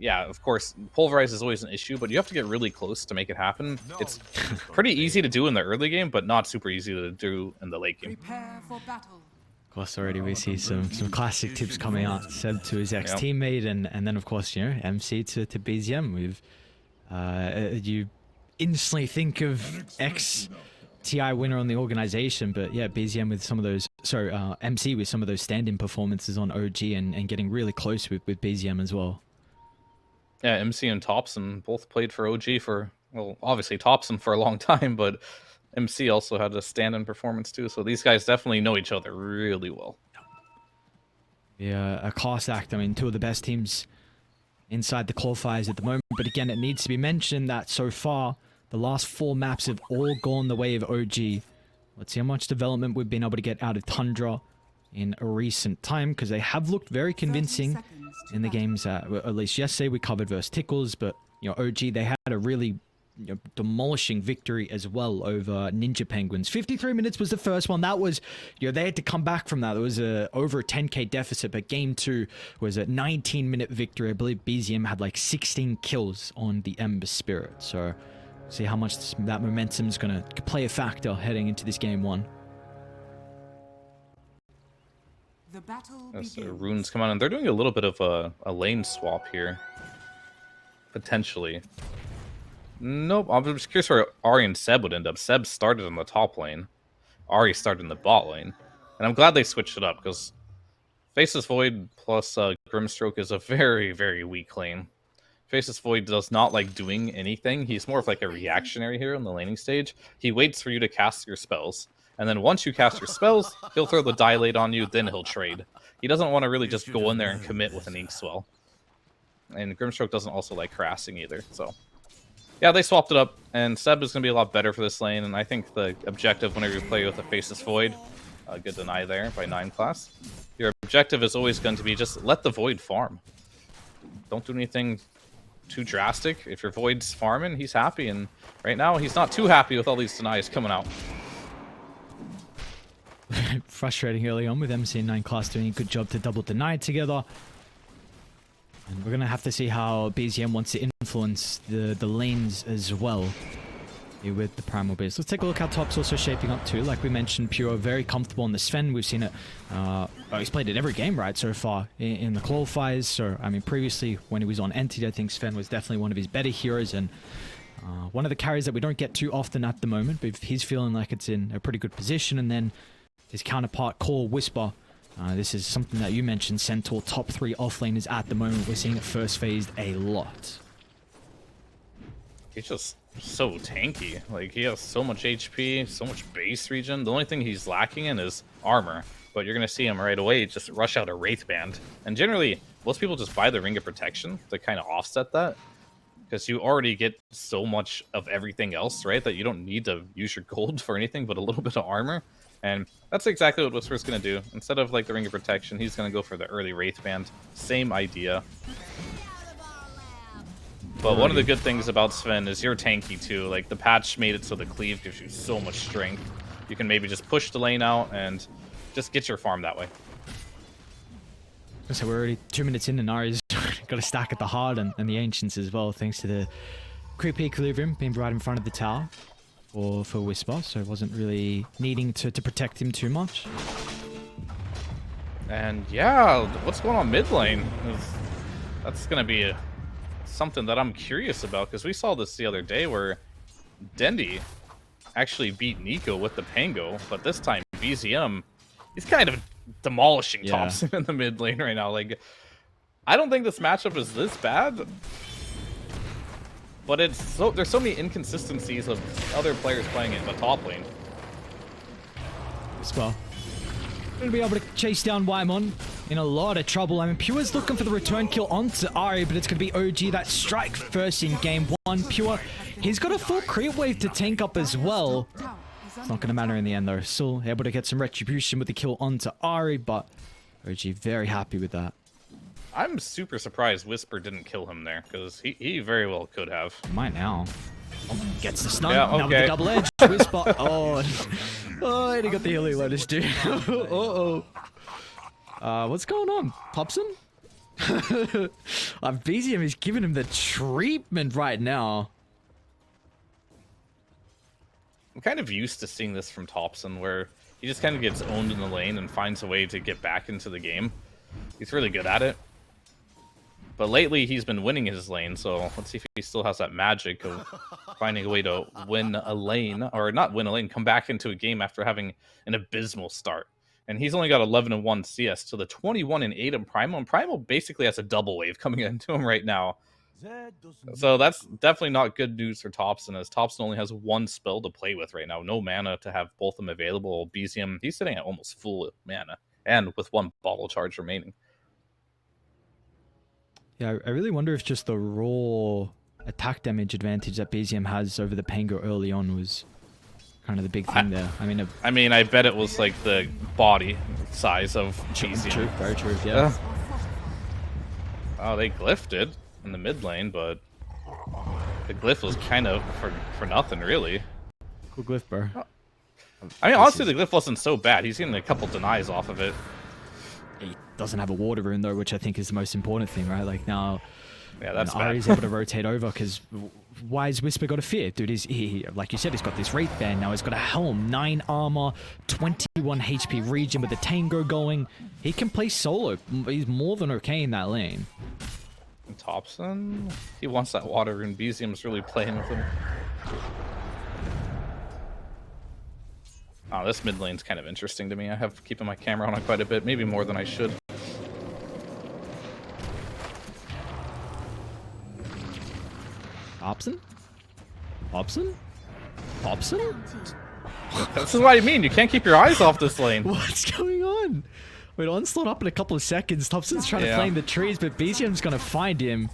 yeah, of course, pulverize is always an issue, but you have to get really close to make it happen. It's pretty easy to do in the early game, but not super easy to do in the late game. Prepare for battle. Of course, already we see some classic tips coming out. Seb to his ex-teammate, and then of course, you know, MC to BZM. We've you instantly think of ex-TI winner on the organization, but yeah, BZM with some of those, MC with some of those stand-in performances on OG and getting really close with BZM as well. Yeah, MC and Thompson both played for OG for, well, obviously Thompson for a long time, but MC also had a stand-in performance too, so these guys definitely know each other really well. Yeah, a class act. I mean, two of the best teams inside the qualifiers at the moment, but again, it needs to be mentioned that so far, the last 4 maps have all gone the way of OG. Let's see how much development we've been able to get out of Tundra in a recent time, because they have looked very convincing in the games. At least yesterday we covered versus Tickles, but you know, OG, they had a really demolishing victory as well over Ninja Penguins. 53 minutes was the first one. That was, you know, they had to come back from that. It was over a 10k deficit, but game 2 was a 19-minute victory. I believe BZM had like 16 kills on the Ember Spirit. So see how much that momentum is going to play a factor heading into this game 1. The battle As runes come on, and they're doing a little bit of a lane swap here, potentially. Nope, I'm just curious where Ari and Seb would end up. Seb started in the top lane. Ari started in the bot lane. And I'm glad they switched it up, because Faceless Void plus Grimstroke is a very, very weak lane. Faceless Void does not like doing anything. He's more of like a reactionary hero in the laning stage. He waits for you to cast your spells. And then once you cast your spells, he'll throw the Dilate on you, then he'll trade. He doesn't want to really just go in there and commit with an Ink Swell. And Grimstroke doesn't also like harassing either, so... yeah, they swapped it up, and Seb is going to be a lot better for this lane, and I think the objective whenever you play with a Faceless Void, good deny there by 9 class, your objective is always going to be just let the Void farm. Don't do anything too drastic. If your Void's farming, he's happy, and right now he's not too happy with all these denies coming out. Frustrating early on with MC and 9 class doing a good job to double deny together. And we're going to have to see how BZM wants to influence the lanes as well here with the Primal base. Let's take a look how top's also shaping up too. Like we mentioned, Pure very comfortable on the Sven. We've seen it, he's played it every game, right, so far in the qualifiers. So, I mean, previously when he was on Entity, I think Sven was definitely one of his better heroes and one of the carries that we don't get too often at the moment, but he's feeling like it's in a pretty good position. And then his counterpart, Core Whisper, this is something that you mentioned, Centaur, top 3 offlaners at the moment. We're seeing it first phased a lot. He's just so tanky. Like, he has so much HP, so much base regen. The only thing he's lacking in is armor. But you're going to see him right away just rush out a Wraith Band. And generally, most people just buy the Ring of Protection to kind of offset that. Because you already get so much of everything else, right? That you don't need to use your gold for anything but a little bit of armor. And that's exactly what Whisper's going to do. Instead of like the Ring of Protection, he's going to go for the early Wraith Band. Same idea. But one of the good things about Sven is you're tanky too. Like, the patch made it so the cleave gives you so much strength. You can maybe just push the lane out and just get your farm that way. So we're already 2 minutes in and Ari's got a stack at the heart and the Ancients as well, thanks to the creepy equilibrium being right in front of the tower for Whisper, so it wasn't really needing to protect him too much. And yeah, what's going on mid lane? That's going to be something that I'm curious about, because we saw this the other day where Dendi actually beat Nico with the Pango, but this time BZM, he's kind of demolishing Thompson in the mid lane right now. Like, I don't think this matchup is this bad, but it's there's so many inconsistencies of other players playing it in the top lane. Whisper going to be able to chase down Waimon in a lot of trouble. I mean, Pure's looking for the return kill onto Ari, but it's going to be OG that strikes first in game 1. Pure, he's got a full creep wave to tank up as well. It's not going to matter in the end though. Still able to get some retribution with the kill onto Ari, but OG very happy with that. I'm super surprised Whisper didn't kill him there, because he very well could have. He might now. Oh, gets the stun. Yeah, okay. Now with the double edge. Whisper. Oh, and he got the Healing Lotus too. Uh-oh. What's going on? Popson? BZM is giving him the treatment right now. I'm kind of used to seeing this from Thompson, where he just kind of gets owned in the lane and finds a way to get back into the game. He's really good at it. But lately, he's been winning his lane, so let's see if he still has that magic of finding a way to win a lane, or not win a lane, come back into a game after having an abysmal start. And he's only got 11-1 CS to the 21-8 in Primal, and Primal basically has a double wave coming into him right now. So that's definitely not good news for Thompson, as Thompson only has one spell to play with right now. No mana to have both of them available. BZM, he's sitting at almost full mana, and with one bottle charge remaining. Yeah, I really wonder if just the raw attack damage advantage that BZM has over the Pango early on was kind of the big thing there. I mean, I bet it was like the body size of BZM. True, very true, yeah. Oh, they glyphed it in the mid lane, but the glyph was kind of for nothing, really. Cool glyph, bro. I mean, honestly, the glyph wasn't so bad. He's getting a couple denies off of it. He doesn't have a water rune though, which I think is the most important thing, right? Like now, yeah, that's Ari's able to rotate over, because why has Whisper got a fear? Dude, he like you said, he's got this Wraith Band now. He's got a helm, 9 armor, 21 HP region with the Tango going. He can play solo. He's more than okay in that lane. And Thompson, he wants that water rune. BZM's really playing with him. Oh, this mid lane's kind of interesting to me. I have keeping my camera on it quite a bit, maybe more than I should. Hobson? Hobson? Hobson? This is what I mean. You can't keep your eyes off this lane. What's going on? Wait, Onslaught up in a couple of seconds. Thompson's trying to flame the trees, but BZM's going to find him.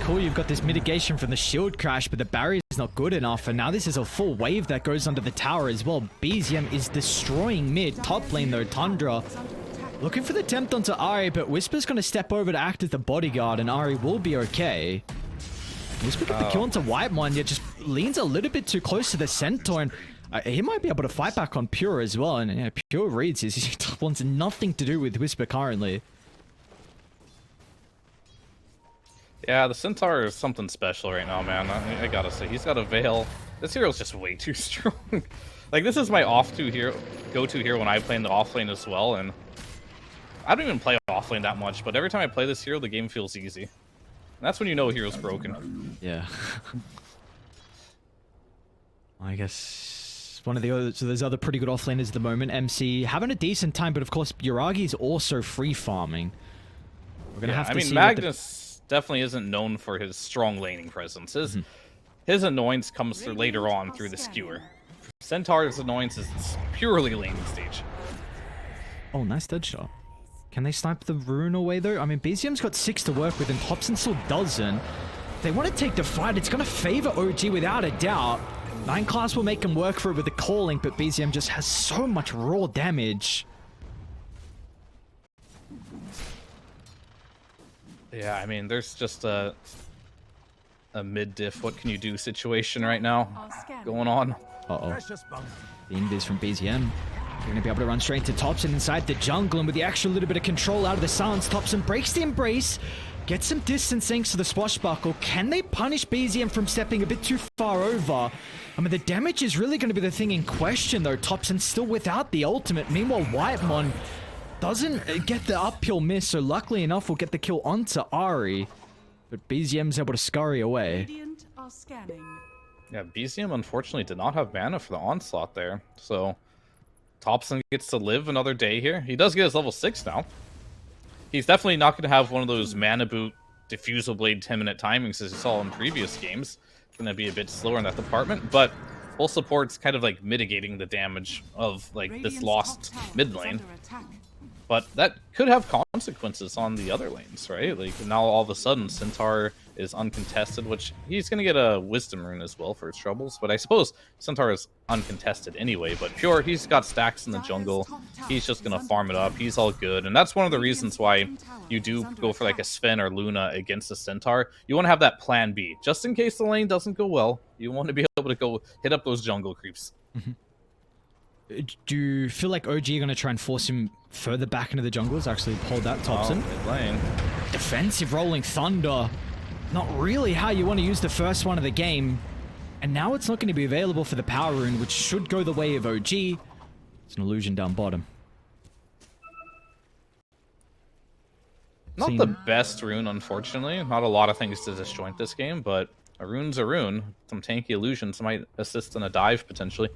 Cool, you've got this mitigation from the shield crash, but the barrier's not good enough, and now this is a full wave that goes under the tower as well. BZM is destroying mid. Top lane though, Tundra looking for the tempt onto Ari, but Whisper's going to step over to act as the bodyguard, and Ari will be okay. Whisper got the kill onto Whitemon, yet just leans a little bit too close to the Centaur, and he might be able to fight back on Pure as well, and Pure reads this. He wants nothing to do with Whisper currently. Yeah, the Centaur is something special right now, man. I gotta say, he's got a Veil. This hero's just way too strong. Like, this is my go-to hero when I play in the offlane as well, and I don't even play offlane that much, but every time I play this hero, the game feels easy. And that's when you know a hero's broken. Yeah. I guess one of the other, so there's other pretty good offlaners at the moment. MC having a decent time, but of course, Yuragi's also free farming. We're gonna have to see. Magnus definitely isn't known for his strong laning presence. His annoyance comes through later on through the skewer. Centaur's annoyance is purely laning stage. Oh, nice dead shot. Can they snipe the rune away though? I mean, BZM's got 6 to work with and Hobson still doesn't. If they want to take the fight, it's going to favor OG without a doubt. 9 class will make him work for it with the calling, but BZM just has so much raw damage. Yeah, I mean, there's just a mid-diff, what can you do situation right now going on. Uh-oh. The invis from BZM. They're going to be able to run straight to Thompson inside the jungle, and with the extra little bit of control out of the silence, Thompson breaks the embrace, gets some distance thanks to the swashbuckle. Can they punish BZM from stepping a bit too far over? I mean, the damage is really going to be the thing in question, though. Thompson still without the ultimate. Meanwhile, Whitemon doesn't get the uphill miss, so luckily enough, we'll get the kill onto Ari. But BZM's able to scurry away. Radiant are scanning. Yeah, BZM unfortunately did not have mana for the onslaught there, so Thompson gets to live another day here. He does get his level 6 now. He's definitely not going to have one of those mana boot diffusal blade 10-minute timings as you saw in previous games. It's going to be a bit slower in that department, but full support's kind of like mitigating the damage of like this lost mid lane. But that could have consequences on the other lanes, right? Like, now all of a sudden, Centaur is uncontested, which he's going to get a Wisdom rune as well for his troubles. But I suppose Centaur is uncontested anyway. But Pure, he's got stacks in the jungle. He's just going to farm it up. He's all good. And that's one of the reasons why you do go for like a Sven or Luna against the Centaur. You want to have that plan B. Just in case the lane doesn't go well, you want to be able to go hit up those jungle creeps. Do you feel like OG are going to try and force him further back into the jungles, actually hold that Thompson? Oh, lane. defensive rolling Thunder. Not really how you want to use the first one of the game. And now it's not going to be available for the power rune, which should go the way of OG. It's an illusion down bottom. Not the best rune, unfortunately. Not a lot of things to disjoint this game, but a rune's a rune. Some tanky illusions might assist in a dive, potentially.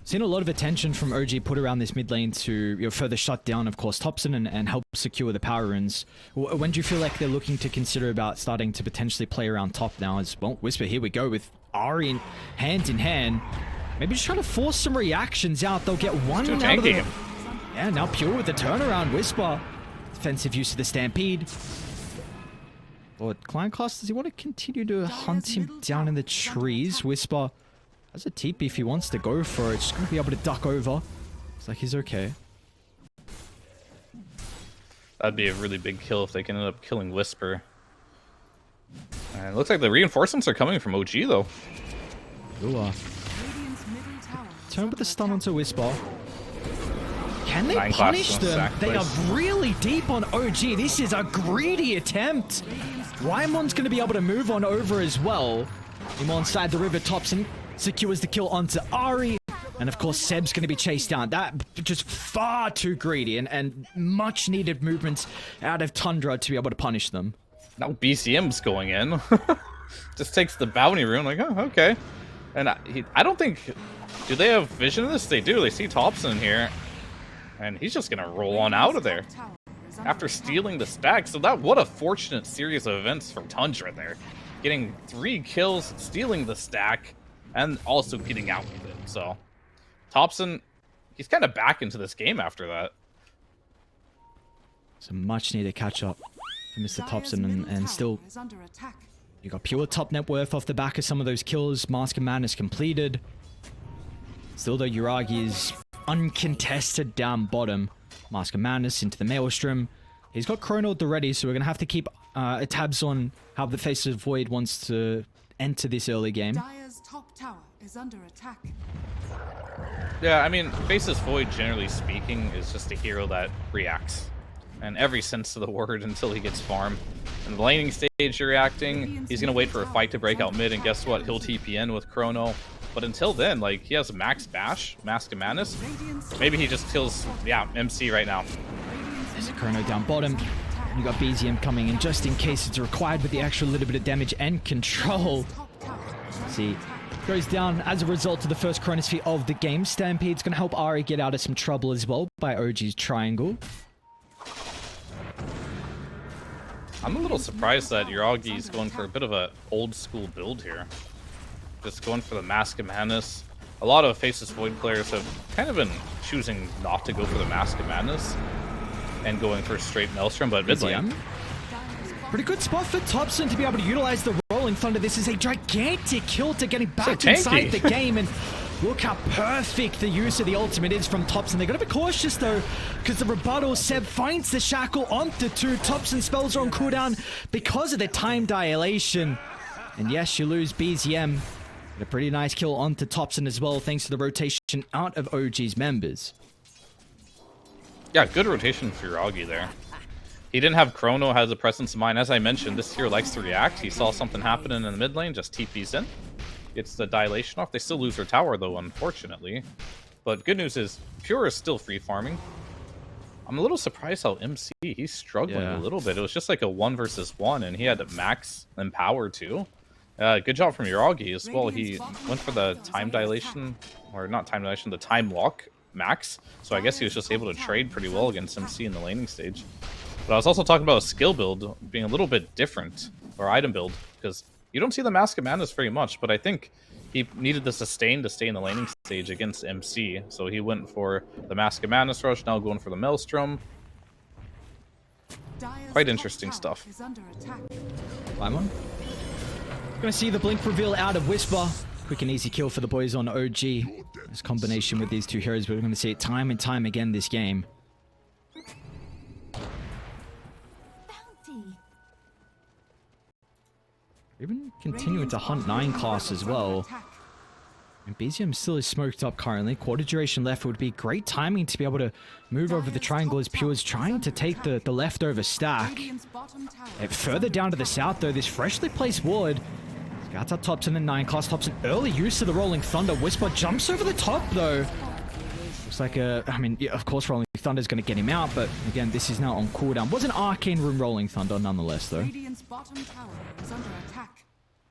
Seen a lot of attention from OG put around this mid lane to further shut down, of course, Topson and help secure the power runes. When do you feel like they're looking to consider about starting to potentially play around top now? As well, Whisper, here we go with Ari hand in hand. Maybe just trying to force some reactions out. They'll get one out of the... Yeah, now Pure with the turnaround. Whisper. Defensive use of the Stampede. But Client Class, does he want to continue to hunt him down in the trees? Whisper has a TP if he wants to go for it. Just going to be able to duck over. Looks like he's okay. That'd be a really big kill if they can end up killing Whisper. And it looks like the reinforcements are coming from OG, though. Ooh, turn with the stun onto Whisper. Can they punish them? They are really deep on OG. This is a greedy attempt. Rymon's going to be able to move on over as well. Him on side the river Topson secures the kill onto Ari. And of course, Seb's going to be chased down. That just far too greedy and much needed movements out of Tundra to be able to punish them. Now BCM's going in. Just takes the bounty rune, like, oh, okay. And I don't think... Do they have vision of this? They do. They see Topson here. And he's just going to roll on out of there after stealing the stack. So what a fortunate series of events from Tundra there. Getting 3 kills, stealing the stack, and also getting out with it. So Topson, he's kind of back into this game after that. Some much needed catch up for Mr. Topson, and still you got pure top net worth off the back of some of those kills. Mask of Madness completed. Still though, Yuragi is uncontested down bottom. Mask of Madness into the Maelstrom. He's got chronoed already, so we're going to have to keep tabs on how the Face of Void wants to enter this early game. Dire's top tower is under attack. Yeah, I mean, Faceless Void, generally speaking, is just a hero that reacts. In every sense of the word until he gets farm. In the laning stage, you're reacting. He's going to wait for a fight to break out mid, and guess what? He'll TP in with Chrono. But until then, like, he has Max Bash, Mask of Madness. Maybe he just kills, yeah, MC right now. There's a Chrono down bottom. You got BZM coming in just in case it's required with the extra little bit of damage and control. See, goes down as a result of the first Chronosphere of the game. Stampede's going to help Ari get out of some trouble as well by OG's triangle. I'm a little surprised that Yuragi's going for a bit of an old school build here. Just going for the Mask of Madness. A lot of Faceless Void players have kind of been choosing not to go for the Mask of Madness and going for straight Maelstrom, but mid lane. Pretty good spot for Topson to be able to utilize the Rolling Thunder. This is a gigantic kill to getting back inside the game, and look how perfect the use of the ultimate is from Topson. They're going to be cautious though, because the rebuttal, Seb finds the shackle onto 2. Topson spells are on cooldown because of the time dilation. And yes, you lose BZM. But a pretty nice kill onto Topson as well, thanks to the rotation out of OG's members. Yeah, good rotation for Yuragi there. He didn't have Chrono, has a presence of mind. As I mentioned, this hero likes to react. He saw something happening in the mid lane, just TP's in. Gets the dilation off. They still lose their tower though, unfortunately. But good news is, Pure is still free farming. I'm a little surprised how MC, he's struggling a little bit. It was just like a 1 versus 1, and he had max and power too. Good job from Yuragi as well. He went for the time dilation, or not time dilation, the time walk max. So I guess he was just able to trade pretty well against MC in the laning stage. But I was also talking about a skill build being a little bit different, or item build, because you don't see the Mask of Madness very much, but I think he needed the sustain to stay in the laning stage against MC. So he went for the Mask of Madness rush, now going for the Maelstrom. Quite interesting stuff. Limon. Gonna see the blink reveal out of Whisper. Quick and easy kill for the boys on OG. This combination with these two heroes, but we're gonna see it time and time again this game. Even continuing to hunt 9 class as well. And BZM still is smoked up currently. Quarter duration left would be great timing to be able to move over the triangle as Pure is trying to take the leftover stack. Radiant's bottom tower And is further down to the south though, this freshly placed ward. Scouts up Thompson and 9 class. Thompson early use of the Rolling Thunder. Whisper jumps over the top though. Looks like I mean, yeah, of course Rolling Thunder's going to get him out, but again, this is now on cooldown. Was an Arcane Room Rolling Thunder nonetheless though. Radiant's bottom tower is under attack.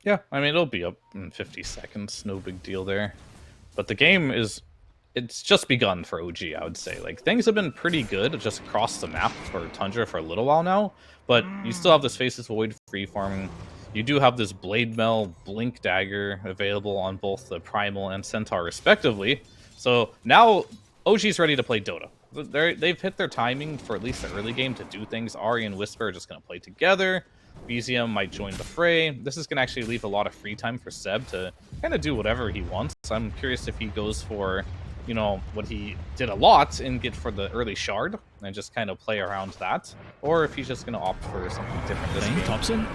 Yeah, I mean, it'll be up in 50 seconds. No big deal there. But the game it's just begun for OG, I would say. Like, things have been pretty good just across the map for Tundra for a little while now. But you still have this Faceless Void free farming. You do have this Blade Mail Blink Dagger available on both the Primal and Centaur, respectively. So now OG's ready to play Dota. They've hit their timing for at least the early game to do things. Ahri and Whisper are just going to play together. BZM might join the fray. This is going to actually leave a lot of free time for Seb to kind of do whatever he wants. I'm curious if he goes for, you know, what he did a lot and get for the early shard and just kind of play around that, or if he's just going to opt for something different this game. Thompson.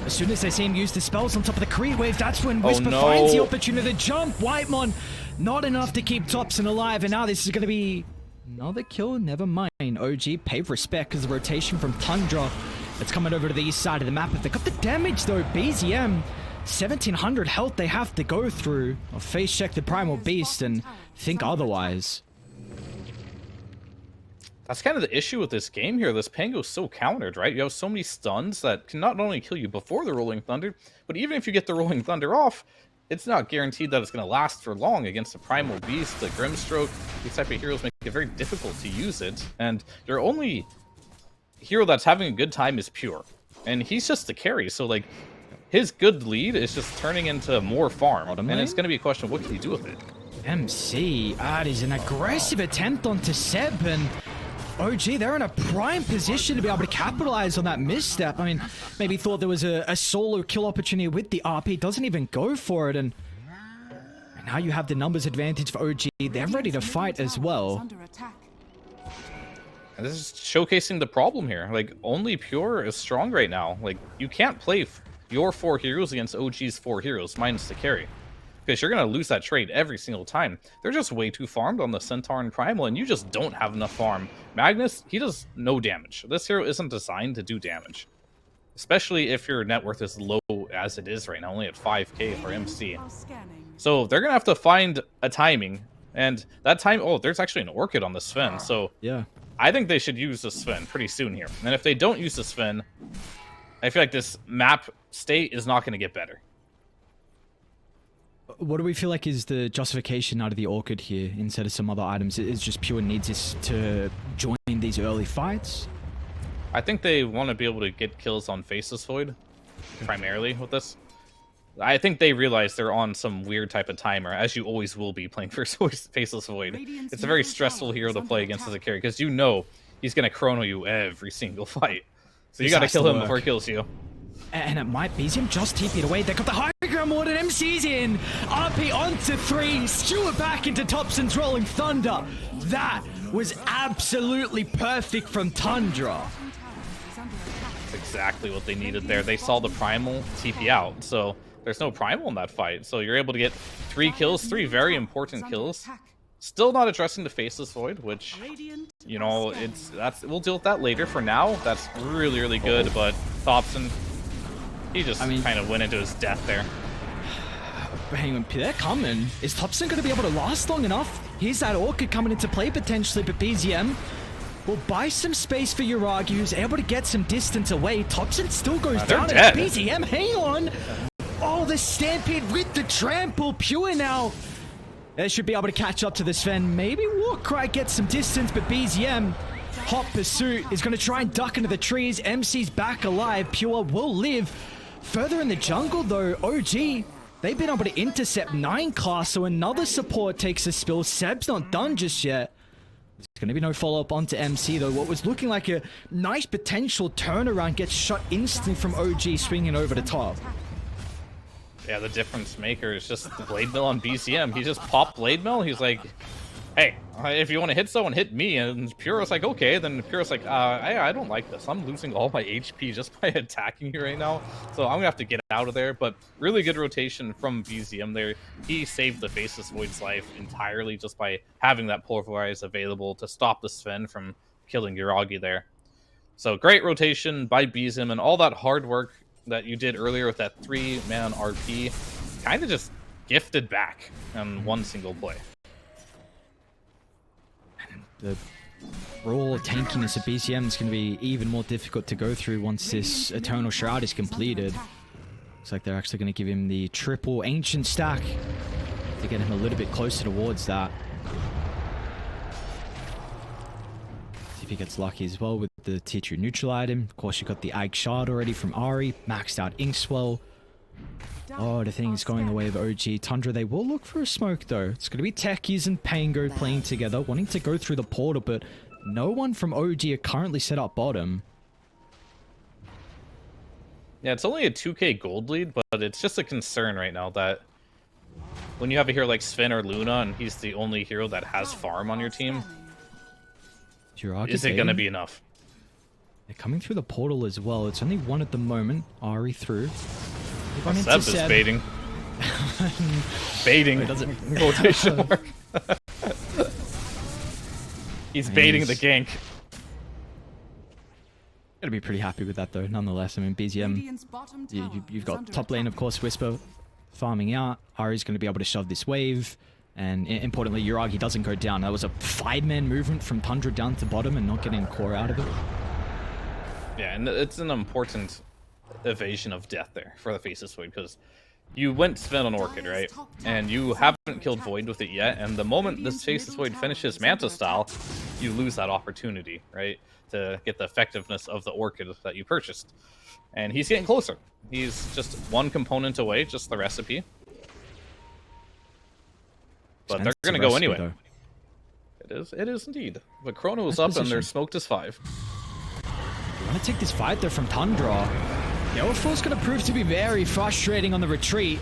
As soon as they see him use the spells on top of the Kree wave, that's when Whisper no. finds the opportunity to jump. Whitemon, not enough to keep Thompson alive, and now this is going to be another kill. Never mind. OG pay respect because the rotation from Tundra. It's coming over to the east side of the map. If they got the damage though, BZM, 1700 health they have to go through. I'll face check the Primal Beast and think otherwise. That's kind of the issue with this game here. This Pango's so countered, right? You have so many stuns that can not only kill you before the Rolling Thunder, but even if you get the Rolling Thunder off, it's not guaranteed that it's going to last for long against the Primal Beast, the Grimstroke. These type of heroes make it very difficult to use it, and your only hero that's having a good time is Pure, and he's just the carry, so like his good lead is just turning into more farm, and it's going to be a question of what can he do with it. MC, that is an aggressive attempt onto Seb, and OG, they're in a prime position to be able to capitalize on that misstep. I mean, maybe thought there was a solo kill opportunity with the RP, doesn't even go for it, and now you have the numbers advantage for OG. They're ready to fight as well. And this is showcasing the problem here. Like, only Pure is strong right now. Like, you can't play your 4 heroes against OG's 4 heroes, minus the carry. Because you're going to lose that trade every single time. They're just way too farmed on the Centaur and Primal, and you just don't have enough farm. Magnus, he does no damage. This hero isn't designed to do damage. Especially if your net worth is low as it is right now, only at 5k for MC. So they're going to have to find a timing. And that time, oh, there's actually an Orchid on the Sven, so yeah. I think they should use the Sven pretty soon here. And if they don't use the Sven, I feel like this map state is not going to get better. What do we feel like is the justification out of the Orchid here instead of some other items? It's just Pure needs this to join these early fights? I think they want to be able to get kills on Faceless Void, primarily with this. I think they realize they're on some weird type of timer, as you always will be playing for Faceless Void. It's a very stressful hero to play against as a carry, because you know he's going to chrono you every single fight. So you got to kill him before he kills you. And it might be him just TP'd away. They got the high ground ward and MC's in. RP onto 3. Stewart back into Thompson's Rolling Thunder. That was absolutely perfect from Tundra. That's exactly what they needed there. They saw the Primal TP out, so there's no Primal in that fight. So you're able to get 3 kills, 3 very important kills. Still not addressing the Faceless Void, which, you know, we'll deal with that later. For now, that's really, really good, but Thompson, he just kind of went into his death there. Hang on, they're coming. Is Thompson going to be able to last long enough? Here's that Orchid coming into play potentially, but BZM will buy some space for Yuragi, who's able to get some distance away. Thompson still goes down, and BZM, hang on! Oh, the Stampede with the trample. Pure now. They should be able to catch up to the Sven. Maybe Warcry gets some distance, but BZM, hot pursuit, is going to try and duck into the trees. MC's back alive. Pure will live. Further in the jungle, though, OG, they've been able to intercept 9 class, so another support takes a spill. Seb's not done just yet. There's going to be no follow-up onto MC, though. What was looking like a nice potential turnaround gets shut instantly from OG swinging over the top. Yeah, the difference maker is just the Blade Mill on BCM. He just popped Blade Mill. He's like, hey, if you want to hit someone, hit me. And Puro's like, okay. Then Puro's like, I don't like this. I'm losing all my HP just by attacking you right now. So I'm going to have to get out of there. But really good rotation from BZM there. He saved the Faceless Void's life entirely just by having that Pulverize available to stop the Sven from killing Yuragi there. So great rotation by BZM, and all that hard work that you did earlier with that 3-man RP kind of just gifted back on one single play. The raw tankiness of BCM is going to be even more difficult to go through once this Eternal Shroud is completed. Looks like they're actually going to give him the triple Ancient stack to get him a little bit closer towards that. See if he gets lucky as well with the tier 2 neutral item. Of course, you got the Ag Shard already from Ari, maxed out Inkswell. Oh, the thing's going the way of OG. Tundra, they will look for a smoke, though. It's going to be Techies and Pango playing together, wanting to go through the portal, but no one from OG are currently set up bottom. Yeah, it's only a 2k gold lead, but it's just a concern right now that when you have a hero like Sven or Luna, and he's the only hero that has farm on your team, is it going to be enough? They're coming through the portal as well. It's only one at the moment. Ari through. Seb is baiting. Baiting. Quotation mark. He's baiting the gank. Gotta be pretty happy with that though, nonetheless. I mean, BZM, you've got top lane, of course, Whisper farming out. Ari's going to be able to shove this wave. And importantly, Yuragi doesn't go down. That was a 5-man movement from Tundra down to bottom and not getting core out of it. Yeah, and it's an important evasion of death there for the Faceless Void, because you went Sven on Orchid, right? And you haven't killed Void with it yet, and the moment this Faceless Void finishes Manta style, you lose that opportunity, right? To get the effectiveness of the Orchid that you purchased. And he's getting closer. He's just one component away, just the recipe. But they're going to go anyway. Though. It is indeed. But Chrono is up and they're smoked as 5. You want to take this fight though from Tundra. Yellowfall's going to prove to be very frustrating on the retreat.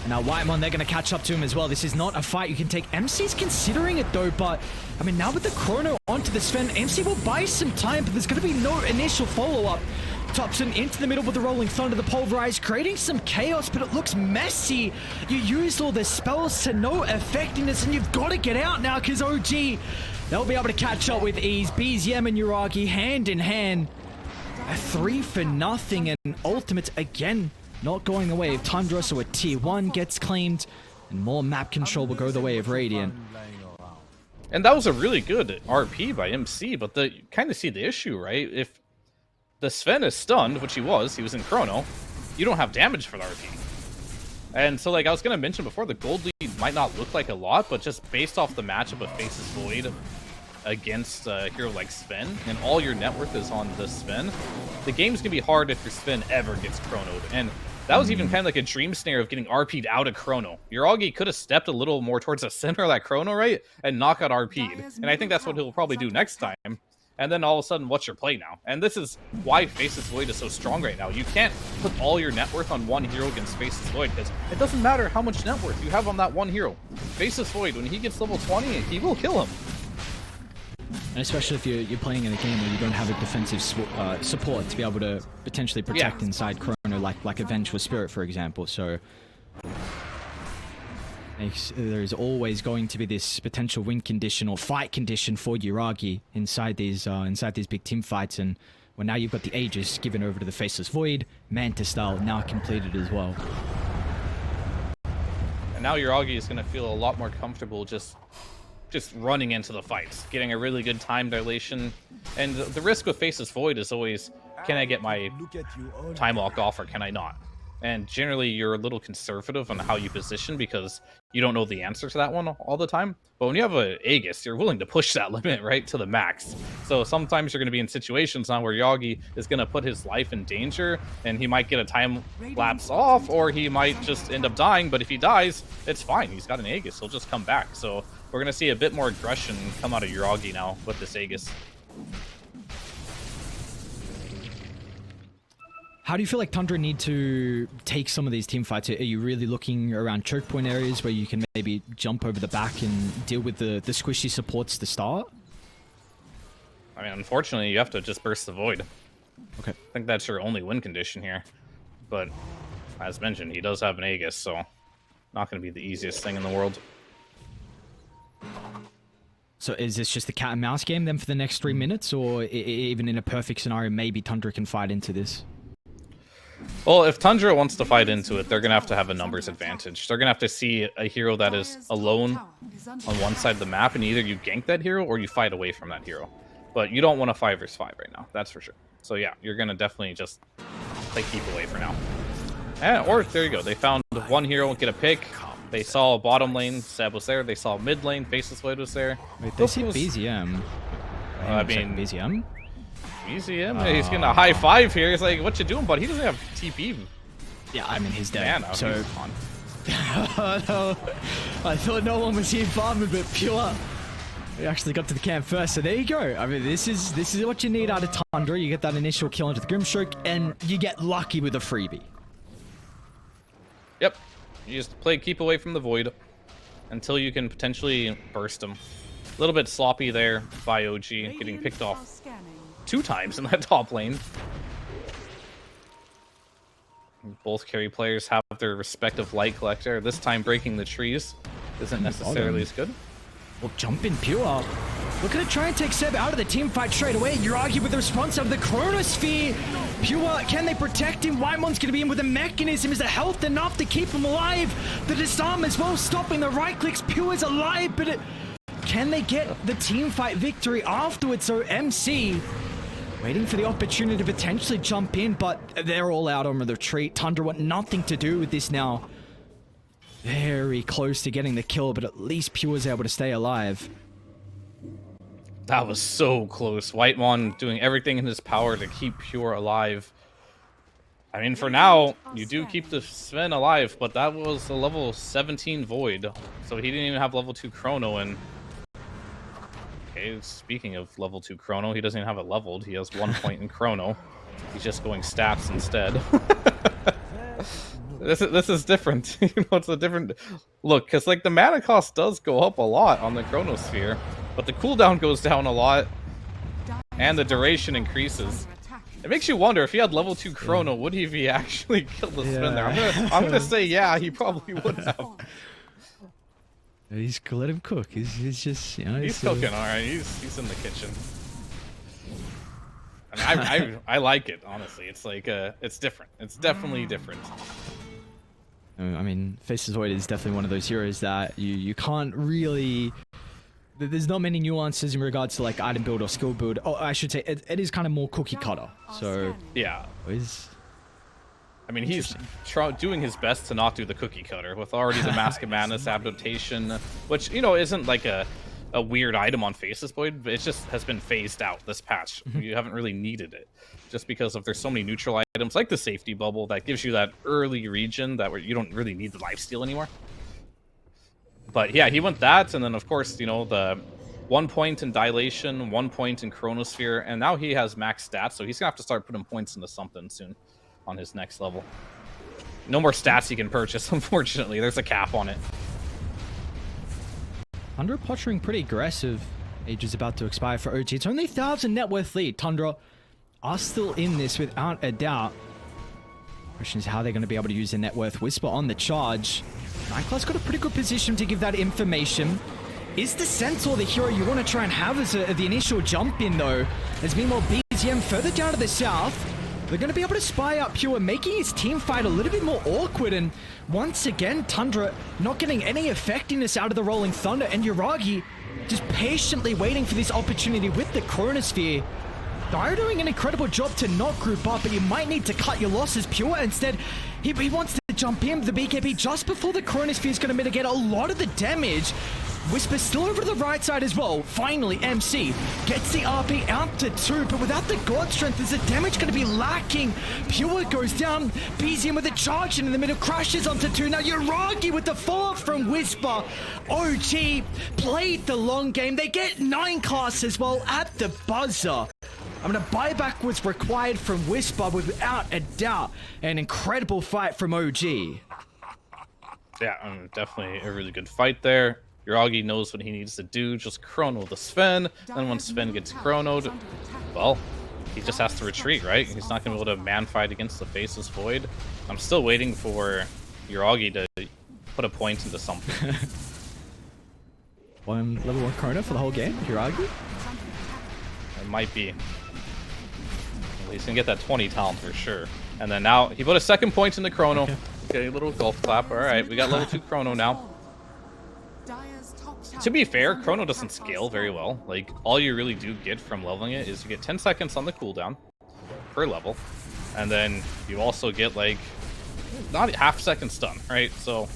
And now Whitemon, they're going to catch up to him as well. This is not a fight you can take. MC's considering it though, but I mean, now with the Chrono onto the Sven, MC will buy some time, but there's going to be no initial follow-up. Thompson into the middle with the Rolling Thunder, the Pulverize, creating some chaos, but it looks messy. You used all the spells to no effectiveness, and you've got to get out now, because OG, they'll be able to catch up with ease. BZM and Yuragi hand in hand. A 3-for-0, and ultimates again not going the way of Tundra, so a tier 1 gets claimed, and more map control will go the way of Radiant. And that was a really good RP by MC, but you kind of see the issue, right? If the Sven is stunned, which he was in Chrono, you don't have damage for the RP. And so, like I was going to mention before, the gold lead might not look like a lot, but just based off the matchup of Faceless Void against a hero like Sven, and all your net worth is on the Sven, the game's going to be hard if your Sven ever gets Chronoed. And that was even kind of like a dream snare of getting RP'd out of Chrono. Yuragi could have stepped a little more towards the center of that Chrono, right? And knock out RP'd. And I think that's what he'll probably do next time. And then all of a sudden, what's your play now? And this is why Faceless Void is so strong right now. You can't put all your net worth on one hero against Faceless Void, because it doesn't matter how much net worth you have on that one hero. Faceless Void, when he gets level 20, he will kill him. And especially if you're playing in a game where you don't have a defensive support to be able to potentially protect inside Chrono, like a Vengeful Spirit, for example. So there's always going to be this potential win condition or fight condition for Yuragi inside these big team fights. And well, now you've got the Aegis given over to the Faceless Void, Manta style now completed as well. And now Yuragi is going to feel a lot more comfortable just running into the fights, getting a really good time dilation. And the risk with Faceless Void is always, can I get my time lock off or can I not? And generally, you're a little conservative on how you position because you don't know the answer to that one all the time. But when you have an Aegis, you're willing to push that limit right to the max. So sometimes you're going to be in situations now where Yagi is going to put his life in danger, and he might get a time lapse off, or he might just end up dying. But if he dies, it's fine. He's got an Aegis. He'll just come back. So we're going to see a bit more aggression come out of Yuragi now with this Aegis. How do you feel like Tundra need to take some of these team fights? Are you really looking around choke point areas where you can maybe jump over the back and deal with the squishy supports to start? I mean, unfortunately, you have to just burst the void. Okay. I think that's your only win condition here. But as mentioned, he does have an Aegis, so not going to be the easiest thing in the world. So is this just a cat and mouse game then for the next 3 minutes, or even in a perfect scenario, maybe Tundra can fight into this? Well, if Tundra wants to fight into it, they're going to have a numbers advantage. They're going to have to see a hero that is alone on one side of the map, and either you gank that hero or you fight away from that hero. But you don't want a 5 versus 5 right now, that's for sure. So yeah, you're going to definitely just play keep away for now. Or, there you go, they found one hero, get a pick. They saw bottom lane, Seb was there. They saw mid lane, Faceless Void was there. Wait, they see BZM. I mean, BZM? BZM? He's getting a high five here. He's like, what you doing, buddy? He doesn't have TP. Yeah, I mean, he's dead. Man, so I thought no one was here farming, but Pure. We actually got to the camp first, so there you go. I mean, this is what you need out of Tundra. You get that initial kill into the Grimstroke, and you get lucky with a freebie. Yep. You just play keep away from the void until you can potentially burst him. A little bit sloppy there by OG, getting picked off 2 times in that top lane. Both carry players have their respective light collector. This time breaking the trees isn't necessarily as good. Well, jump in Pure. Looking to try and take Seb out of the team fight straight away. You're arguing with the response of the Chronosphere. Pure, can they protect him? Whitemon's going to be in with a mechanism. Is the health enough to keep him alive? The disarm as well, stopping the right clicks. Pure's alive, but can they get the team fight victory afterwards? So MC waiting for the opportunity to potentially jump in, but they're all out on the retreat. Tundra want nothing to do with this now. Very close to getting the kill, but at least Pure's able to stay alive. That was so close. Whitemon doing everything in his power to keep Pure alive. I mean, for now, you do keep the Sven alive, but that was a level 17 Void. So he didn't even have level 2 Chrono. And okay, speaking of level 2 Chrono, he doesn't even have it leveled. He has 1 point in Chrono. He's just going stats instead. This is different. You know, it's a different look, because like the mana cost does go up a lot on the Chronosphere, but the cooldown goes down a lot, and the duration increases. It makes you wonder if he had level 2 Chrono, would he have actually killed the Sven there? I'm gonna say yeah, he probably would have. He's let him cook. He's just, you know, he's cooking all right. He's in the kitchen. I mean, I like it, honestly. It's like it's different. It's definitely different. I mean, Faceless Void is definitely one of those heroes that you can't really... There's not many nuances in regards to like item build or skill build. Oh, I should say it is kind of more cookie cutter. So yeah, I mean, he's doing his best to not do the cookie cutter with already the Mask of Madness adaptation, which, you know, isn't like a weird item on Faceless Void, but it just has been phased out this patch. You haven't really needed it just because there's so many neutral items like the safety bubble that gives you that early region that where you don't really need the lifesteal anymore. But yeah, he went that, and then of course, you know, the 1 point in dilation, 1 point in Chronosphere, and now he has max stats, so he's gonna have to start putting points into something soon on his next level. No more stats he can purchase, unfortunately. There's a cap on it. Tundra posturing pretty aggressive. Age is about to expire for OG. It's only 1,000 net worth lead. Tundra are still in this without a doubt. Question is how they're going to be able to use their net worth. Whisper on the charge. Nightclub's got a pretty good position to give that information. Is the Centaur the hero you want to try and have as the initial jump in, though? As meanwhile, BZM further down to the south. They're going to be able to spy out Pure, making his team fight a little bit more awkward. And once again, Tundra not getting any effectiveness out of the Rolling Thunder. And Yuragi just patiently waiting for this opportunity with the Chronosphere. They're doing an incredible job to not group up, but you might need to cut your losses. Pure instead, he wants to jump in the BKB just before the Chronosphere is going to mitigate a lot of the damage. Whisper still over to the right side as well. Finally, MC gets the RP out to 2, but without the God Strength, is the damage going to be lacking? Pure goes down. BZM with a charge in the middle, crashes onto 2. Now Yuragi with the follow-up from Whisper. OG played the long game. They get 9 class as well at the buzzer. I mean, a buyback was required from Whisper without a doubt. An incredible fight from OG. Yeah, definitely a really good fight there. Yuragi knows what he needs to do, just chrono the Sven. Then when Sven gets chronoed, well, he just has to retreat, right? He's not going to be able to man fight against the Faceless Void. I'm still waiting for Yuragi to put a point into something. One level 1 chrono for the whole game, Yuragi? It might be. He's going to get that 20 talent for sure. And then now, he put a second point in the chrono. Okay, a little golf clap. Alright, we got level 2 chrono now. To be fair, chrono doesn't scale very well. Like, all you really do get from leveling it is you get 10 seconds on the cooldown per level. And then you also get, like, not half-second stun, right? So,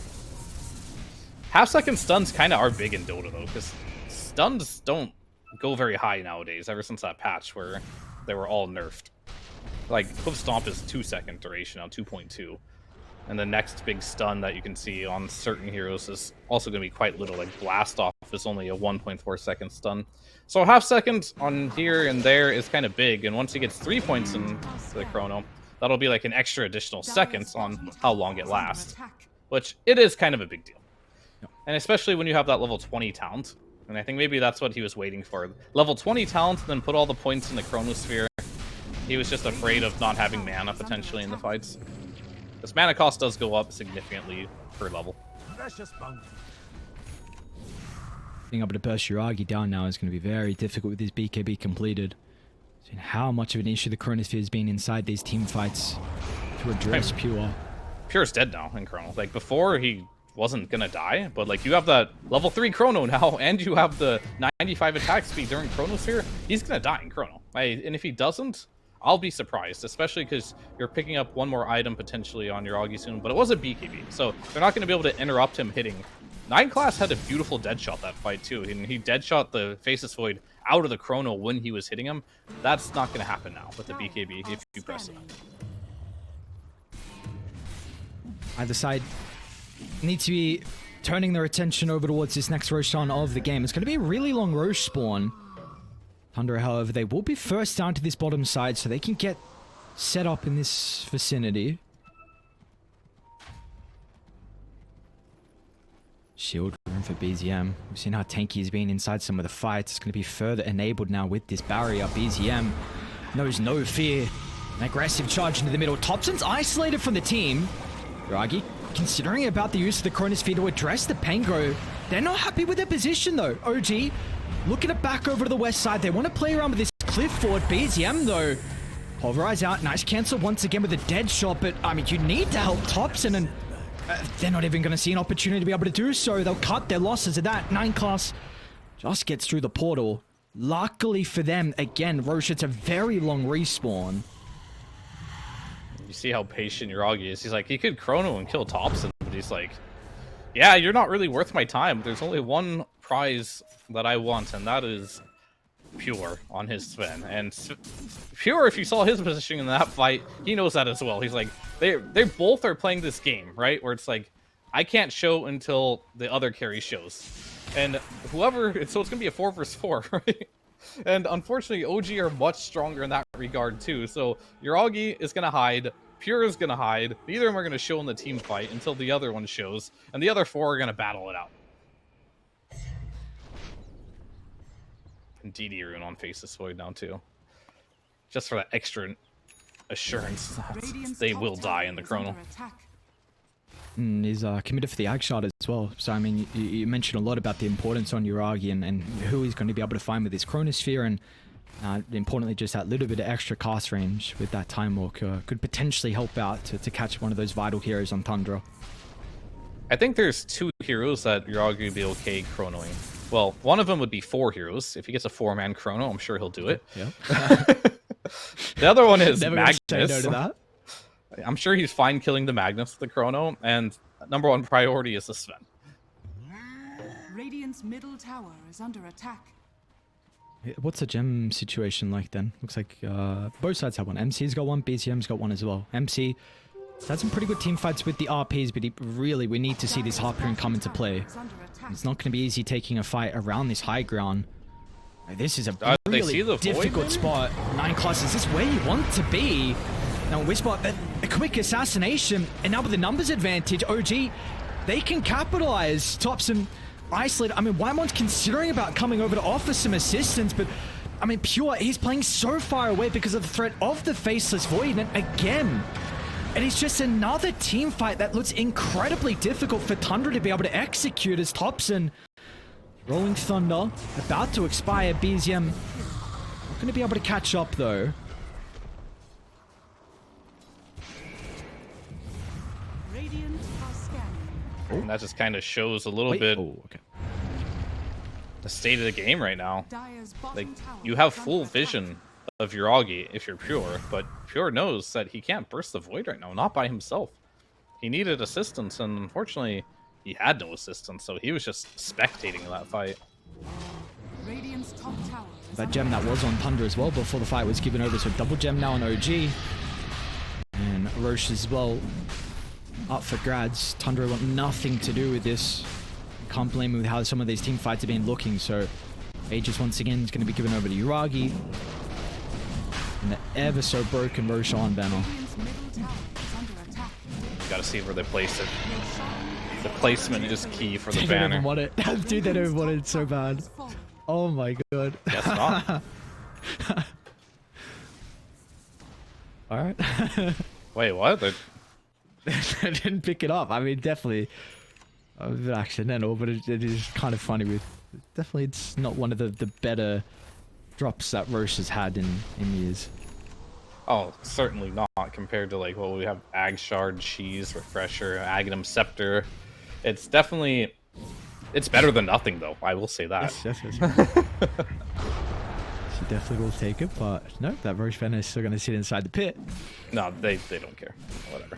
half-second stuns kind of are big in Dota, though, because stuns don't go very high nowadays, ever since that patch where they were all nerfed. Like, Hoof Stomp is 2-second duration now, 2.2. And the next big stun that you can see on certain heroes is also going to be quite little. Like, Blast Off is only a 1.4-second stun. So half second on here and there is kind of big, and once he gets 3 points in the chrono, that'll be like an extra additional seconds on how long it lasts. Which, it is kind of a big deal. And especially when you have that level 20 talent. And I think maybe that's what he was waiting for. Level 20 talent, then put all the points in the Chronosphere. He was just afraid of not having mana, potentially, in the fights. This mana cost does go up significantly per level. Being able to burst Yuragi down now is going to be very difficult with his BKB completed. Seeing how much of an issue the Chronosphere has been inside these team fights to address Pure. Pure's dead now in Chrono. Like, before he wasn't gonna die, but like, you have that level 3 Chrono now, and you have the 95 attack speed during Chronosphere, he's gonna die in Chrono. And if he doesn't, I'll be surprised, especially because you're picking up one more item potentially on Yuragi soon, but it was a BKB, so they're not going to be able to interrupt him hitting. 9 Class had a beautiful deadshot that fight too, and he deadshot the Faceless Void out of the Chrono when he was hitting him. That's not going to happen now with the BKB if you press it. Either side needs to be turning their attention over towards this next Roshan of the game. It's going to be a really long Rosh spawn. Tundra, however, they will be first down to this bottom side, so they can get set up in this vicinity. Shield room for BZM. We've seen how tanky he's been inside some of the fights. It's going to be further enabled now with this barrier. BZM knows no fear. An aggressive charge into the middle. Thompson's isolated from the team. Yuragi considering about the use of the Chronosphere to address the Pango. They're not happy with their position though. OG looking to back over to the west side. They want to play around with this cliff fort. BZM, though, pulverize out. Nice cancel once again with a dead shot. But, I mean, you need to help Thompson, and they're not even going to see an opportunity to be able to do so. They'll cut their losses at that. 9 Class just gets through the portal. Luckily for them, again, Roche, it's a very long respawn. You see how patient Yuragi is. He's like, he could Chrono and kill Thompson, but he's like, yeah, you're not really worth my time. There's only one prize that I want, and that is Pure on his Sven. And Pure, if you saw his position in that fight, he knows that as well. He's like, they both are playing this game, right? Where it's like, I can't show until the other carry shows. And whoever, so it's going to be a 4 versus 4, right? And unfortunately, OG are much stronger in that regard too. So Yuragi is going to hide, Pure is going to hide. Neither of them are going to show in the team fight until the other one shows. And the other 4 are going to battle it out. And DD rune on Faceless Void now too. Just for that extra assurance that they will die in the Chrono. He's committed for the Ag shot as well. So, I mean, you mentioned a lot about the importance on Yuragi and who he's going to be able to find with his Chronosphere, and importantly, just that little bit of extra cast range with that Time Walk could potentially help out to catch one of those vital heroes on Tundra. I think there's 2 heroes that Yuragi would be okay chronoing. Well, one of them would be 4 heroes. If he gets a 4-man chrono, I'm sure he'll do it. Yeah. The other one is Never Magnus. say no to that. I'm sure he's fine killing the Magnus with the chrono, and #1 priority is the Sven. Radiant's middle tower is under attack. What's the gem situation like then? Looks like both sides have one. MC's got one, BCM's got one as well. MC had some pretty good team fights with the RPs, but we need to see this Harpoon come into play. It's not going to be easy taking a fight around this high ground. This is a they see really the void, difficult maybe? spot. 9 class, is this where you want to be? Now Whisper, a quick assassination, and now with the numbers advantage, OG, they can capitalize. Thompson isolated. I mean, Wymon's considering about coming over to offer some assistance, but I mean, Pure, he's playing so far away because of the threat of the Faceless Void, and again, it is just another team fight that looks incredibly difficult for Tundra to be able to execute as Thompson. Rolling Thunder, about to expire. BZM not going to be able to catch up though. Radiant are scanning. And that just kind of shows a little bit Oh, okay. the state of the game right now. Dire's bottom Like, tower you have is full under vision of Uragi if you're Pure, but Pure knows that he can't burst the Void right now, not by himself. He needed assistance, and unfortunately, he had no assistance, so he was just spectating that fight. attack. Radiant's top tower is That under gem that was on Tundra as well before the fight was given over, so double gem now on OG. And Roche as well up for grads. Tundra want nothing to do with this. Can't blame him with how some of these team fights have been looking, so Aegis once again is going to be given over to Uragi. And the ever so broken Roshan banner. Radiant's middle tower is under attack. You gotta see where they place it. Roshan The placement is key for the They don't banner. even want it. Dude, they don't even want it so bad. has fallen. Oh my god. Guess not. Alright. Wait, what? I didn't pick it up. I mean, definitely a bit accidental, but it is kind of funny with... Definitely, it's not one of the better drops that Roche has had in years. Oh, certainly not compared to, like, well, we have Ag Shard, Cheese, Refresher, Aghanim Scepter. It's definitely... It's better than nothing, though. I will say that. Yes. She definitely will take it, but no, that Roche banner is still going to sit inside the pit. No, they don't care. Whatever.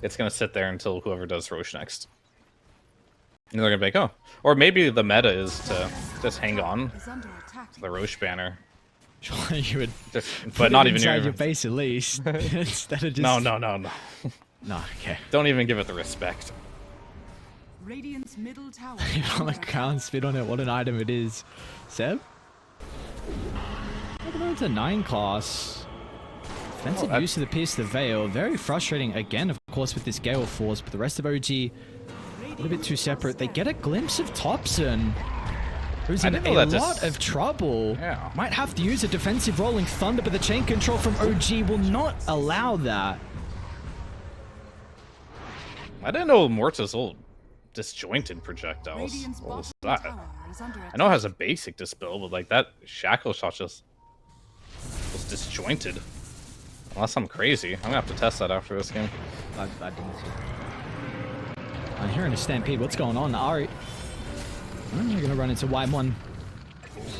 It's going to sit there until whoever does Roche next. And they're going to be like, oh. Or maybe the meta is to just hang on Is under attack. to the Roche banner. Surely you would... Just, put but it not even inside your... your face at least. Instead of just... No. No, okay. Don't even give it the respect. Radiant's middle tower You is on under the ground, spit on it, what an item it is. Seb? It's a 9 class. Defensive Oh, use of the Pierce the Veil. Very frustrating again, of course, with this Gale Force, but the rest of OG a little bit too separate. They get a glimpse of Thompson, who's I in didn't a know that lot this- of trouble. Yeah. Might have to use a defensive Rolling Thunder, but the chain control from OG will not allow that. I didn't know Morta's old disjointed projectiles. Radiant's What was bottom that? tower is under attack. I know it has a basic dispel, but like that shackle shot just was disjointed. Unless I'm crazy. I'm gonna have to test that after this game. I didn't see. I'm hearing a stampede. What's going on? Ari. You're going to run into Y1,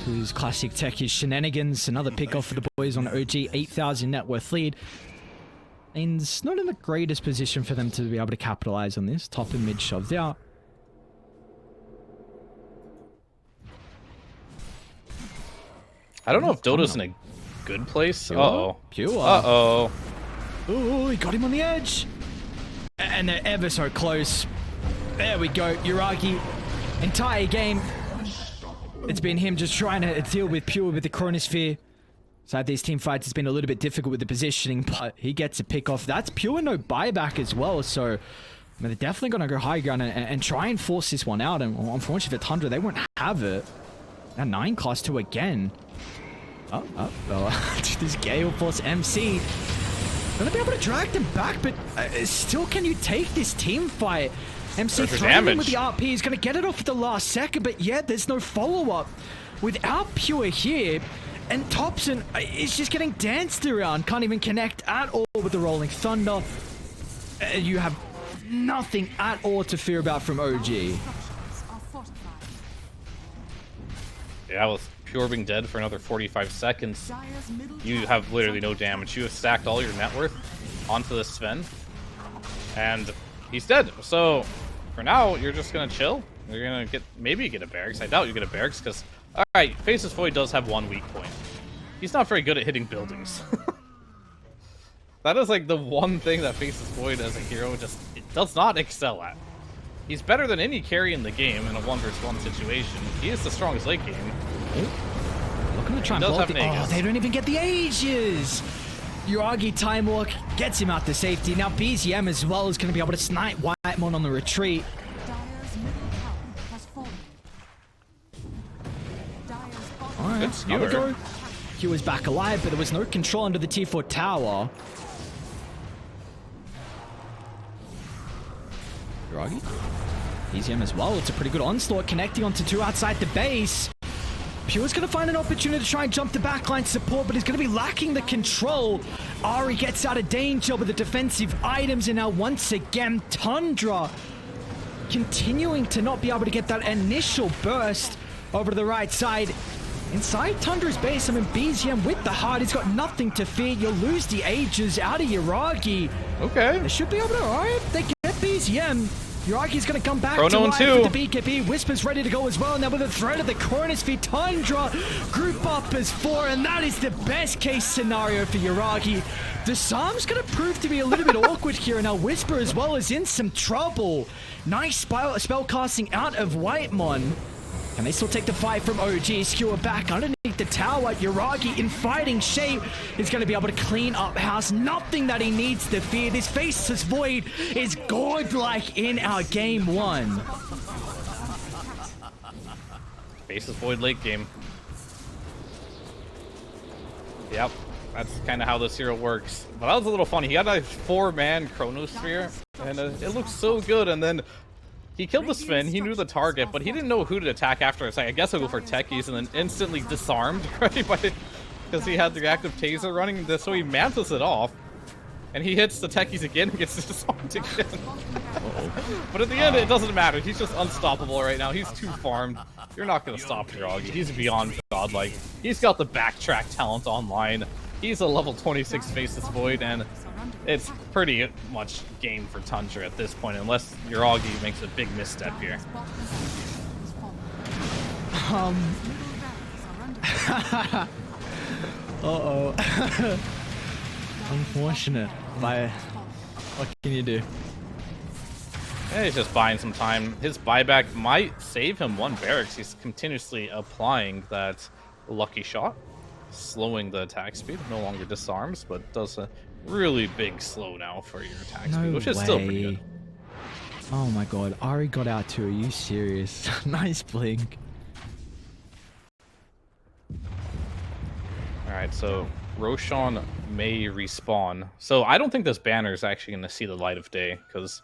whose classic tech is shenanigans. Another pick off for the boys on OG. 8,000 net worth lead. And it's not in the greatest position for them to be able to capitalize on this. Top and mid shoved out. I don't know if Dota's in a good place. Pure? Uh-oh. Pure. Uh-oh. Ooh, he got him on the edge. And they're ever so close. There we go. Uragi, entire game, it's been him just trying to deal with Pure with the Chronosphere. Side these team fights has been a little bit difficult with the positioning, but he gets a pick off. That's Pure no buyback as well, so I mean, they're definitely going to go high ground and try and force this one out. And unfortunately for Tundra, they won't have it. Now 9 class 2 again. This Gale Force MC. Gonna be able to drag them back, but still, can you take this team fight? MC There's throwing him with damage. the RP. He's gonna get it off at the last second, but yeah, there's no follow-up. Without Pure here, and Thompson is just getting danced around. Can't even connect at all with the Rolling Thunder. You have nothing at all to fear about from OG. Structures are fortified. Yeah, with Pure being dead for another 45 seconds, Dire's middle you tower have is literally under no damage. You have stacked all your net worth onto the Sven, and he's dead. So, for now, you're just gonna chill. You're gonna maybe get a barracks. I doubt you get a barracks, because, alright, Faceless Void does have one weak point. He's not very good at hitting buildings. That is like the one thing that Faceless Void as a hero just it does not excel at. He's better than any carry in the game in a 1v1 situation. He is the strongest late game. Looking to try and Does block have the... an Oh, Aegis. they don't even get the Aegis! Yuragi time walk gets him out to safety. Now BZM as well is going to be able to snipe Whitemon on the retreat. Dire's middle tower has fallen. Dire's bottom Alright, Good another skewer. go. Q is back alive, but there was no control under the T4 tower. Yuragi? BZM as well. It's a pretty good onslaught connecting onto two outside the base. Pure's going to find an opportunity to try and jump the backline support, but he's going to be lacking the control. Ari gets out of danger with the defensive items, and now once again, Tundra continuing to not be able to get that initial burst over to the right side. Inside Tundra's base, I mean, BZM with the heart, he's got nothing to fear. You'll lose the Aegis out of Yuragi. Okay. They should be able to, alright, they get BZM. Yuragi's going to come back Chrono to in life two. with the BKB. Whisper's ready to go as well. Now with the threat of the Chronosphere, Tundra group up as 4, and that is the best case scenario for Yuragi. Disarm's going to prove to be a little bit awkward here, and now Whisper as well is in some trouble. Nice spell casting out of Whitemon. Can they still take the fight from OG? Skewer back underneath the tower. Yuragi in fighting shape is going to be able to clean up house. Nothing that he needs to fear. This Faceless Void is godlike in our game 1. Faceless Void late game. Yep, that's kind of how this hero works. But that was a little funny. He got a 4-man Chronosphere, and it looked so good, and then he killed the Sven, he knew the target, but he didn't know who to attack after. It's like, I guess I'll go for Techies, and then instantly disarmed, right? Because he had the active taser running, so he mantis it off. And he hits the Techies again and gets disarmed again. But at the end, it doesn't matter. He's just unstoppable right now. He's too farmed. You're not going to stop Yuragi. He's beyond godlike. He's got the backtrack talent online. He's a level 26 Faceless Void, and it's pretty much game for Tundra at this point, unless Yuragi makes a big misstep here. Uh-oh. Unfortunate. What can you do? Yeah, he's just buying some time. His buyback might save him 1 barracks. He's continuously applying that lucky shot, slowing the attack speed. No longer disarms, but does a really big slow now for your attack speed, which is still pretty good. Oh my god, Ari got out too. Are you serious? Nice blink. Alright, so Roshan may respawn. So I don't think this banner is actually going to see the light of day, because...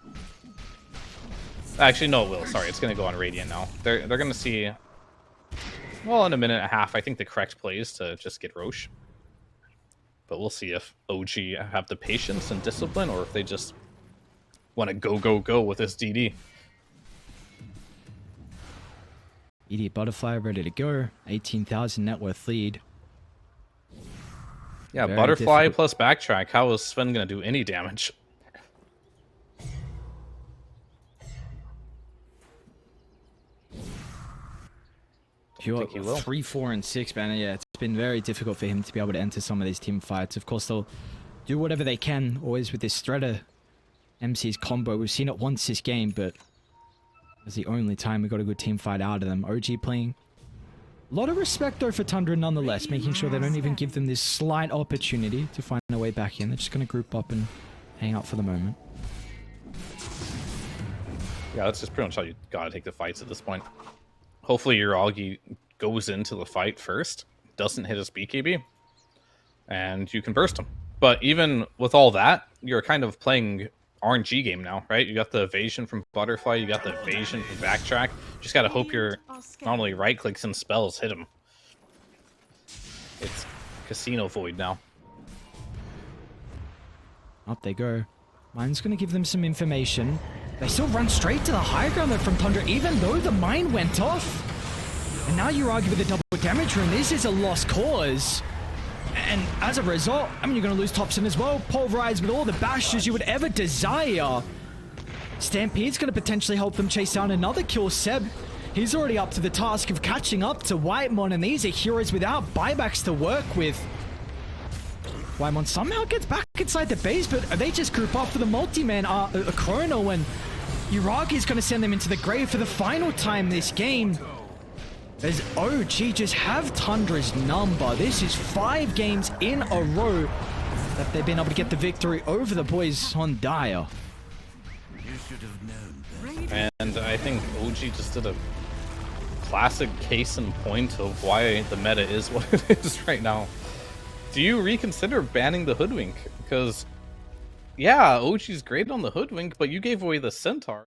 Actually, no, it will. Sorry, it's going to go on Radiant now. They're going to see... Well, in a minute and a half, I think the correct play is to just get Roche. But we'll see if OG have the patience and discipline, or if they just want to go with this DD. ED Butterfly ready to go. 18,000 net worth lead. Yeah, Very Butterfly difficult. plus Backtrack. How is Sven going to do any damage? Pure think he will. 3, 4, and 6 banner. Yeah, it's been very difficult for him to be able to enter some of these team fights. Of course, they'll do whatever they can, always with this Threader MC's combo. We've seen it once this game, but it's the only time we got a good team fight out of them. OG playing. A lot of respect, though, for Tundra nonetheless, making sure they don't even give them this slight opportunity to find their way back in. They're just going to group up and hang out for the moment. Yeah, that's just pretty much how you gotta take the fights at this point. Hopefully Yuragi goes into the fight first, doesn't hit his BKB, and you can burst him. But even with all that, you're kind of playing RNG game now, right? You got the evasion from Butterfly, you got the evasion from Backtrack. Just gotta hope your not only right clicks and spells hit him. It's Casino Void now. Up they go. Mine's going to give them some information. They still run straight to the high ground though from Tundra, even though the mine went off. And now you argue with the double damage rune. This is a lost cause. And as a result, I mean, you're going to lose Thompson as well. Pulverize with all the bashes you would ever desire. Stampede's going to potentially help them chase down another kill. Seb, he's already up to the task of catching up to Whitemon, and these are heroes without buybacks to work with. Whitemon somehow gets back inside the base, but they just group up for the multi-man Chrono, and Uragi is going to send them into the grave for the final time this game. As OG just have Tundra's number. This is 5 games in a row that they've been able to get the victory over the boys on Dire. And I think OG just did a classic case in point of why the meta is what it is right now. Do you reconsider banning the Hoodwink? Because, yeah, OG's great on the Hoodwink, but you gave away the Centaur.